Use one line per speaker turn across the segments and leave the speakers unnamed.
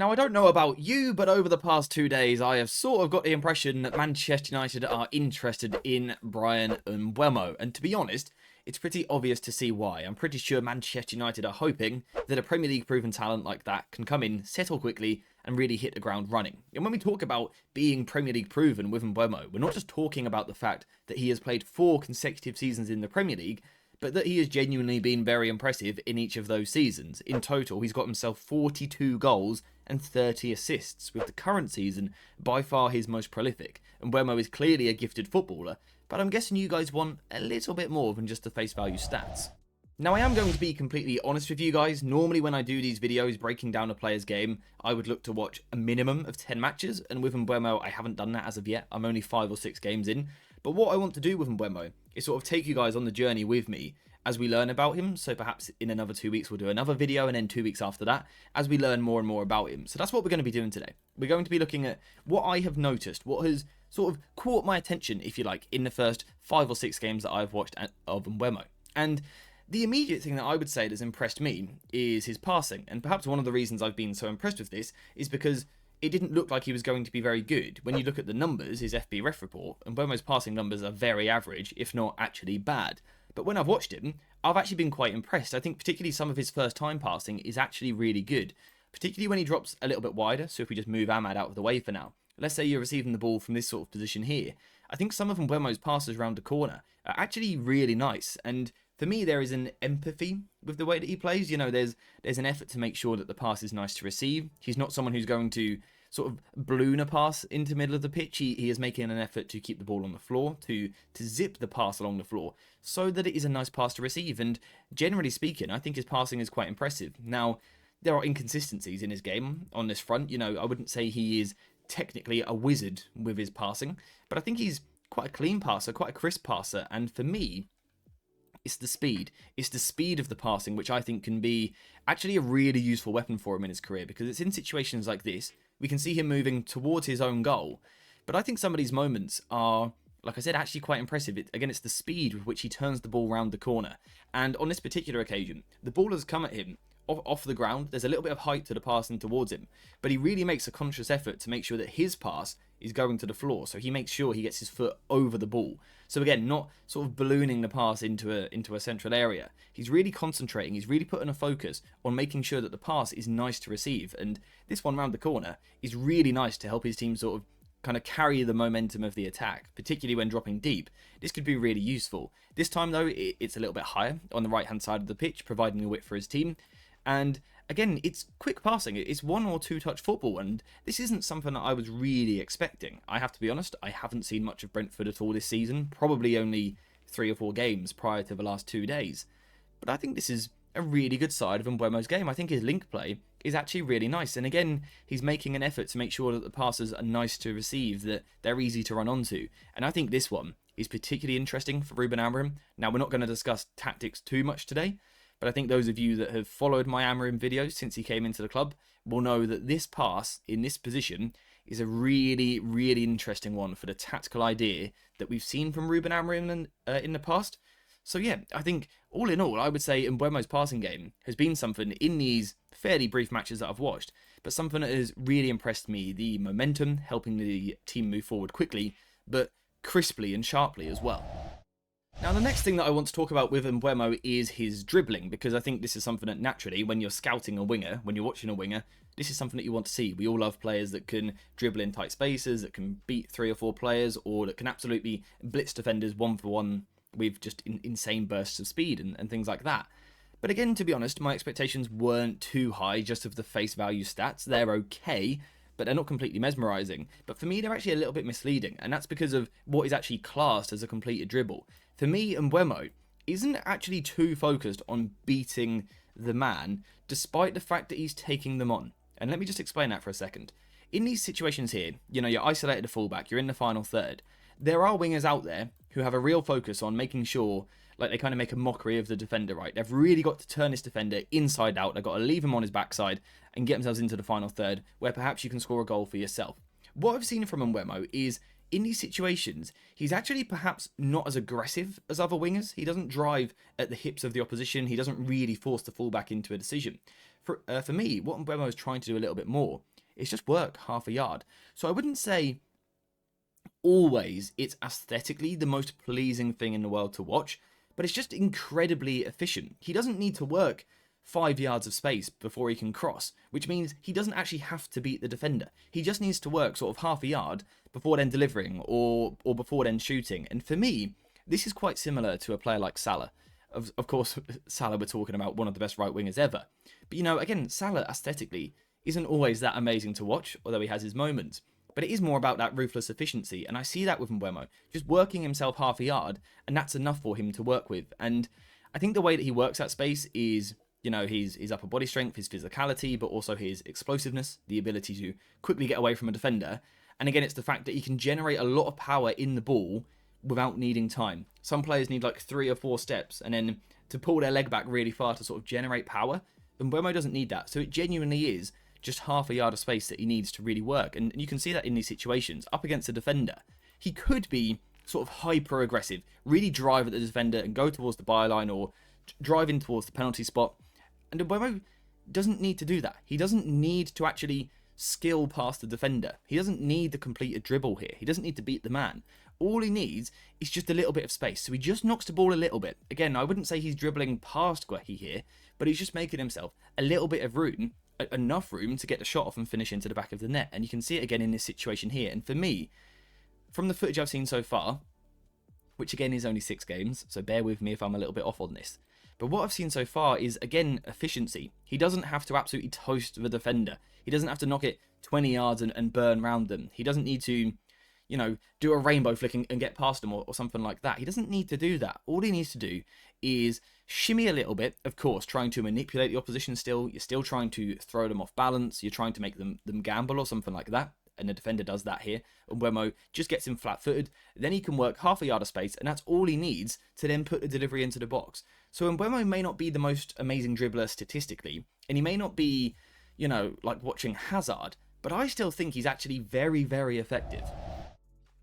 Now, I don't know about you, but over the past 2 days, I have sort of got the impression that Manchester United are interested in Bryan Mbeumo. And to be honest, it's pretty obvious to see why. I'm pretty sure Manchester United are hoping that a Premier League proven talent like that can come in, settle quickly, and really hit the ground running. And when we talk about being Premier League proven with Mbeumo, we're not just talking about the fact that he has played 4 consecutive seasons in the Premier League, but that he has genuinely been very impressive in each of those seasons. In total, he's got himself 42 goals and 30 assists, with the current season by far his most prolific. And Mbeumo is clearly a gifted footballer, but I'm guessing you guys want a little bit more than just the face value stats. Now, I am going to be completely honest with you guys. Normally when I do these videos breaking down a player's game, I would look to watch a minimum of 10 matches, and with Mbeumo, I haven't done that as of yet. I'm only 5 or 6 games in. But what I want to do with Mbeumo is sort of take you guys on the journey with me as we learn about him. So perhaps in another 2 weeks we'll do another video, and then 2 weeks after that as we learn more and more about him. So that's what we're going to be doing today. We're going to be looking at what I have noticed, what has sort of caught my attention, if you like, in the first 5 or 6 games that I've watched of Mbeumo. And the immediate thing that I would say that has impressed me is his passing. And perhaps one of the reasons I've been so impressed with this is because it didn't look like he was going to be very good. When you look at the numbers, his FB ref report, and Mbeumo's passing numbers are very average, if not actually bad. But when I've watched him, I've actually been quite impressed. I think particularly some of his first time passing is actually really good, particularly when he drops a little bit wider. So if we just move Ahmad out of the way for now, let's say you're receiving the ball from this sort of position here, I think some of Mbeumo's passes around the corner are actually really nice. And for me, there is an empathy with the way that he plays. You know, there's an effort to make sure that the pass is nice to receive. He's not someone who's going to sort of balloon a pass into the middle of the pitch. He is making an effort to keep the ball on the floor, to zip the pass along the floor, so that it is a nice pass to receive. And generally speaking, I think his passing is quite impressive. Now, there are inconsistencies in his game on this front. You know, I wouldn't say he is technically a wizard with his passing, but I think he's quite a clean passer, quite a crisp passer. And for me, it's the speed. It's the speed of the passing, which I think can be actually a really useful weapon for him in his career, because it's in situations like this, we can see him moving towards his own goal. But I think some of these moments are, like I said, actually quite impressive. Again, it's the speed with which he turns the ball round the corner. And on this particular occasion, the ball has come at him off the ground. There's a little bit of height to the passing towards him, but he really makes a conscious effort to make sure that his pass is going to the floor. So he makes sure he gets his foot over the ball. So again, not sort of ballooning the pass into a central area. He's really concentrating. He's really putting a focus on making sure that the pass is nice to receive. And this one round the corner is really nice to help his team sort of kind of carry the momentum of the attack, particularly when dropping deep. This could be really useful. This time though, it's a little bit higher on the right hand side of the pitch, providing a width for his team. And again, it's quick passing. It's 1 or 2 touch football, and this isn't something that I was really expecting. I have to be honest, I haven't seen much of Brentford at all this season, probably only 3 or 4 games prior to the last 2 days. But I think this is a really good side of Mbeumo's game. I think his link play is actually really nice, and again, he's making an effort to make sure that the passes are nice to receive, that they're easy to run onto. And I think this one is particularly interesting for Ruben Amorim. Now, we're not going to discuss tactics too much today, but I think those of you that have followed my Amorim videos since he came into the club will know that this pass in this position is a really, really interesting one for the tactical idea that we've seen from Ruben Amorim in the past. So yeah, I think all in all, I would say Mbeumo's passing game has been something in these fairly brief matches that I've watched, but something that has really impressed me. The momentum, helping the team move forward quickly, but crisply and sharply as well. Now, the next thing that I want to talk about with Mbeumo is his dribbling, because I think this is something that naturally, when you're scouting a winger, when you're watching a winger, this is something that you want to see. We all love players that can dribble in tight spaces, that can beat 3 or 4 players, or that can absolutely blitz defenders 1-for-1 with just insane bursts of speed and things like that. But again, to be honest, my expectations weren't too high just of the face value stats. They're okay, but they're not completely mesmerising. But for me, they're actually a little bit misleading, and that's because of what is actually classed as a completed dribble. For me, Mbeumo isn't actually too focused on beating the man, despite the fact that he's taking them on. And let me just explain that for a second. In these situations here, you know, you're isolated a fullback, you're in the final third. There are wingers out there who have a real focus on making sure, like, they kind of make a mockery of the defender, right? They've really got to turn this defender inside out. They've got to leave him on his backside and get themselves into the final third, where perhaps you can score a goal for yourself. What I've seen from Mbeumo is, in these situations, he's actually perhaps not as aggressive as other wingers. He doesn't drive at the hips of the opposition. He doesn't really force the fullback into a decision. For me, what Mbeumo is trying to do a little bit more It's just work half a yard. So I wouldn't say always it's aesthetically the most pleasing thing in the world to watch, but it's just incredibly efficient. He doesn't need to work 5 yards of space before he can cross, which means he doesn't actually have to beat the defender. He just needs to work sort of half a yard before then delivering or before then shooting. And for me, this is quite similar to a player like Salah. Of course, Salah, we're talking about one of the best right wingers ever. But again, Salah aesthetically isn't always that amazing to watch, although he has his moments. But it is more about that ruthless efficiency, and I see that with Mbeumo. Just working himself half a yard, and that's enough for him to work with. And I think the way that he works that space is, his upper body strength, his physicality, but also his explosiveness, the ability to quickly get away from a defender. And again, it's the fact that he can generate a lot of power in the ball without needing time. Some players need like 3 or 4 steps, and then to pull their leg back really far to sort of generate power. And Mbeumo doesn't need that. So it genuinely is just half a yard of space that he needs to really work. And you can see that in these situations. Up against a defender, he could be sort of hyper aggressive, really drive at the defender and go towards the byline or drive in towards the penalty spot. And Mbeumo doesn't need to do that. He doesn't need to actually skill past the defender. He doesn't need to complete a dribble here. He doesn't need to beat the man. All he needs is just a little bit of space. So he just knocks the ball a little bit. Again, I wouldn't say he's dribbling past Guehi here, but he's just making himself a little bit of room, enough room to get the shot off and finish into the back of the net. And you can see it again in this situation here. And for me, from the footage I've seen so far, which again is only 6 games, so bear with me if I'm a little bit off on this, but what I've seen so far is, again, efficiency. He doesn't have to absolutely toast the defender. He doesn't have to knock it 20 yards and burn round them. He doesn't need to, do a rainbow flick and get past them or something like that. He doesn't need to do that. All he needs to do is shimmy a little bit, of course, trying to manipulate the opposition still. You're still trying to throw them off balance. You're trying to make them gamble or something like that. And the defender does that here. And Mbeumo just gets him flat-footed. Then he can work half a yard of space, and that's all he needs to then put the delivery into the box. So Mbeumo may not be the most amazing dribbler statistically, and he may not be, like watching Hazard, but I still think he's actually very, very effective.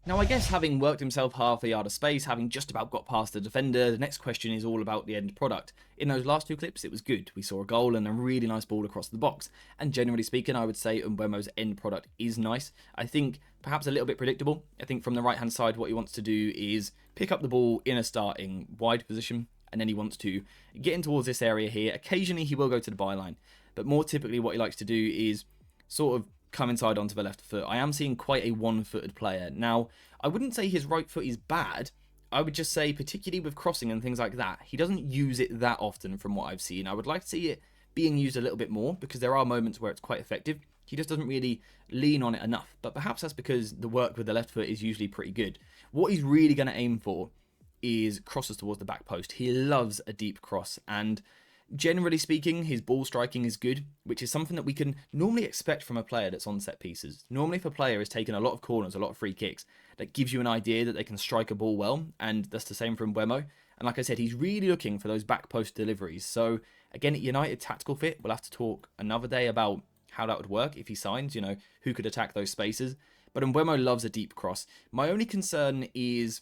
Now, I guess having worked himself half a yard of space, having just about got past the defender, the next question is all about the end product. In those last 2 clips, it was good. We saw a goal and a really nice ball across the box. And generally speaking, I would say Mbeumo's end product is nice. I think perhaps a little bit predictable. I think from the right-hand side, what he wants to do is pick up the ball in a starting wide position, and then he wants to get in towards this area here. Occasionally, he will go to the byline, but more typically what he likes to do is sort of come inside onto the left foot. I am seeing quite a one-footed player. Now, I wouldn't say his right foot is bad. I would just say, particularly with crossing and things like that, he doesn't use it that often from what I've seen. I would like to see it being used a little bit more because there are moments where it's quite effective. He just doesn't really lean on it enough, but perhaps that's because the work with the left foot is usually pretty good. What he's really going to aim for is crosses towards the back post. He loves a deep cross, and generally speaking, his ball striking is good, which is something that we can normally expect from a player that's on set pieces. Normally, if a player is taking a lot of corners, a lot of free kicks, that gives you an idea that they can strike a ball well, and that's the same for Mbeumo. And like I said, he's really looking for those back post deliveries. So again, at United tactical fit, we'll have to talk another day about how that would work if he signs, who could attack those spaces. But Mbeumo loves a deep cross. My only concern is,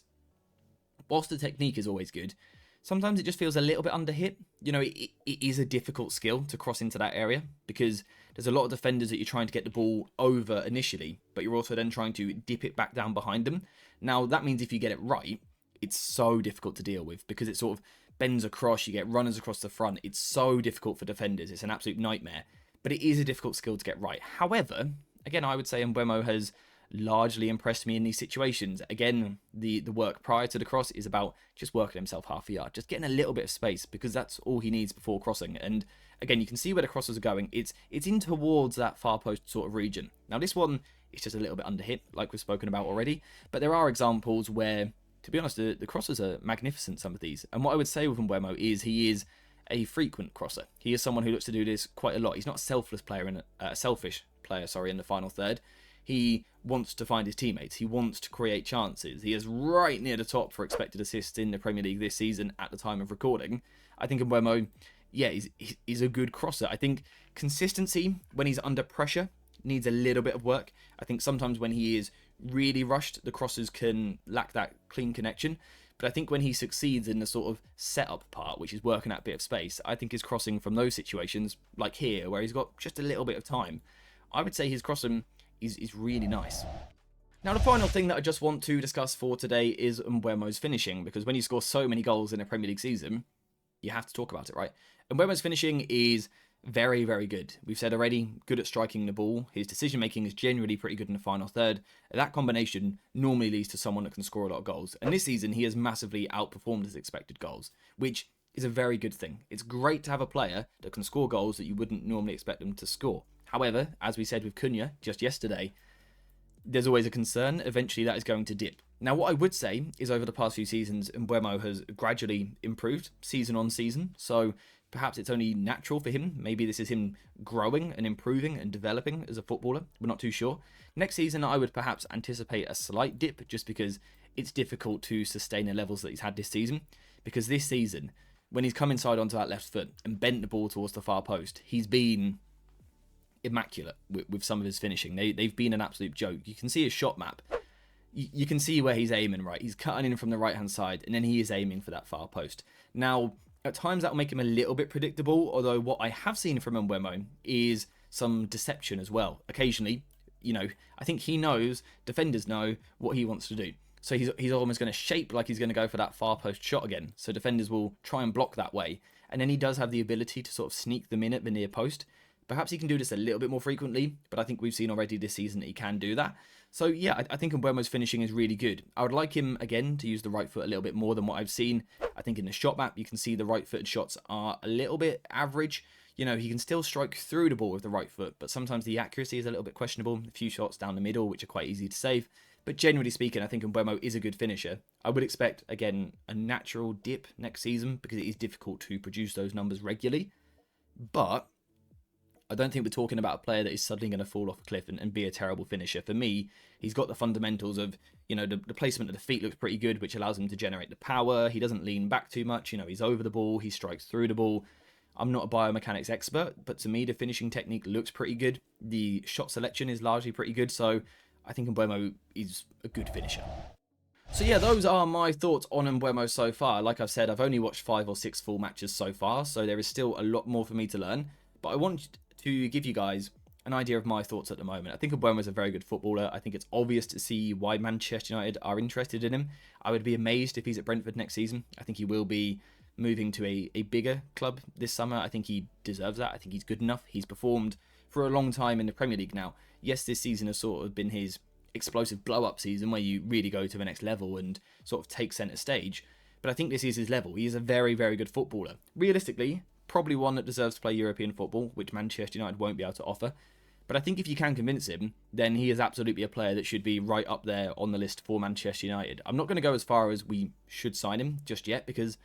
whilst the technique is always good, sometimes it just feels a little bit underhit. It is a difficult skill to cross into that area because there's a lot of defenders that you're trying to get the ball over initially, but you're also then trying to dip it back down behind them. Now, that means if you get it right, it's so difficult to deal with because it sort of bends across, you get runners across the front. It's so difficult for defenders. It's an absolute nightmare, but it is a difficult skill to get right. However, again, I would say Mbeumo has largely impressed me in these situations. Again, the work prior to the cross is about just working himself half a yard, just getting a little bit of space because that's all he needs before crossing. And again, you can see where the crosses are going. It's in towards that far post sort of region. Now this one is just a little bit underhit, like we've spoken about already, but there are examples where, to be honest, the crosses are magnificent, some of these. And what I would say with Mbeumo is he is a frequent crosser. He is someone who looks to do this quite a lot. He's not a selfish player in the final third. He wants to find his teammates. He wants to create chances. He is right near the top for expected assists in the Premier League this season at the time of recording. I think Mbeumo, he's a good crosser. I think consistency when he's under pressure needs a little bit of work. I think sometimes when he is really rushed, the crosses can lack that clean connection. But I think when he succeeds in the sort of setup part, which is working at a bit of space, I think his crossing from those situations, like here, where he's got just a little bit of time, I would say his crossing is really nice. Now, the final thing that I just want to discuss for today is Mbeumo's finishing, because when you score so many goals in a Premier League season, you have to talk about it, right? Mbeumo's finishing is very, very good. We've said already, good at striking the ball. His decision-making is generally pretty good in the final third. That combination normally leads to someone that can score a lot of goals. And this season, he has massively outperformed his expected goals, which is a very good thing. It's great to have a player that can score goals that you wouldn't normally expect them to score. However, as we said with Cunha just yesterday, there's always a concern. Eventually, that is going to dip. Now, what I would say is over the past few seasons, Mbeumo has gradually improved season on season. So perhaps it's only natural for him. Maybe this is him growing and improving and developing as a footballer. We're not too sure. Next season, I would perhaps anticipate a slight dip just because it's difficult to sustain the levels that he's had this season. Because this season, when he's come inside onto that left foot and bent the ball towards the far post, he's been immaculate with some of his finishing. They've been an absolute joke. You can see his shot map. You can see where he's aiming, right? He's cutting in from the right-hand side, and then he is aiming for that far post. Now, at times that will make him a little bit predictable, although what I have seen from Mbeumo is some deception as well. Occasionally, I think he knows, defenders know what he wants to do. So he's almost going to shape like he's going to go for that far post shot again. So defenders will try and block that way. And then he does have the ability to sort of sneak them in at the near post. Perhaps he can do this a little bit more frequently, but I think we've seen already this season that he can do that. So yeah, I think Mbeumo's finishing is really good. I would like him, again, to use the right foot a little bit more than what I've seen. I think in the shot map, you can see the right-footed shots are a little bit average. He can still strike through the ball with the right foot, but sometimes the accuracy is a little bit questionable. A few shots down the middle, which are quite easy to save. But generally speaking, I think Mbeumo is a good finisher. I would expect, again, a natural dip next season because it is difficult to produce those numbers regularly. But I don't think we're talking about a player that is suddenly going to fall off a cliff and be a terrible finisher. For me, he's got the fundamentals of, the placement of the feet looks pretty good, which allows him to generate the power. He doesn't lean back too much. He's over the ball. He strikes through the ball. I'm not a biomechanics expert, but to me, the finishing technique looks pretty good. The shot selection is largely pretty good. So I think Mbeumo is a good finisher. So yeah, those are my thoughts on Mbeumo so far. Like I've said, I've only watched 5 or 6 full matches so far, so there is still a lot more for me to learn. But I want to give you guys an idea of my thoughts at the moment. I think Mbeumo is a very good footballer. I think it's obvious to see why Manchester United are interested in him. I would be amazed if he's at Brentford next season. I think he will be moving to a bigger club this summer. I think he deserves that. I think he's good enough. He's performed for a long time in the Premier League now. Yes, this season has sort of been his explosive blow-up season where you really go to the next level and sort of take centre stage. But I think this is his level. He is a very, very good footballer. Realistically, probably one that deserves to play European football, which Manchester United won't be able to offer. But I think if you can convince him, then he is absolutely a player that should be right up there on the list for Manchester United. I'm not going to go as far as we should sign him just yet because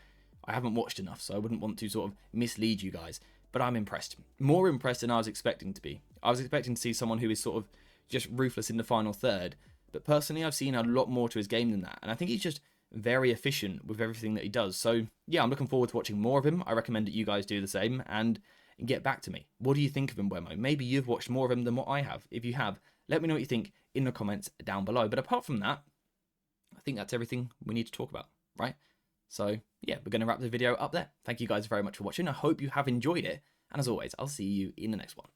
I haven't watched enough, so I wouldn't want to sort of mislead you guys. But I'm impressed. More impressed than I was expecting to be. I was expecting to see someone who is sort of just ruthless in the final third. But personally, I've seen a lot more to his game than that. And I think he's just very efficient with everything that he does. So yeah, I'm looking forward to watching more of him. I recommend that you guys do the same and get back to me. What do you think of Mbeumo? Maybe you've watched more of him than what I have. If you have, let me know what you think in the comments down below. But apart from that, I think that's everything we need to talk about, right? So yeah, we're going to wrap the video up there. Thank you guys very much for watching. I hope you have enjoyed it. And as always, I'll see you in the next one.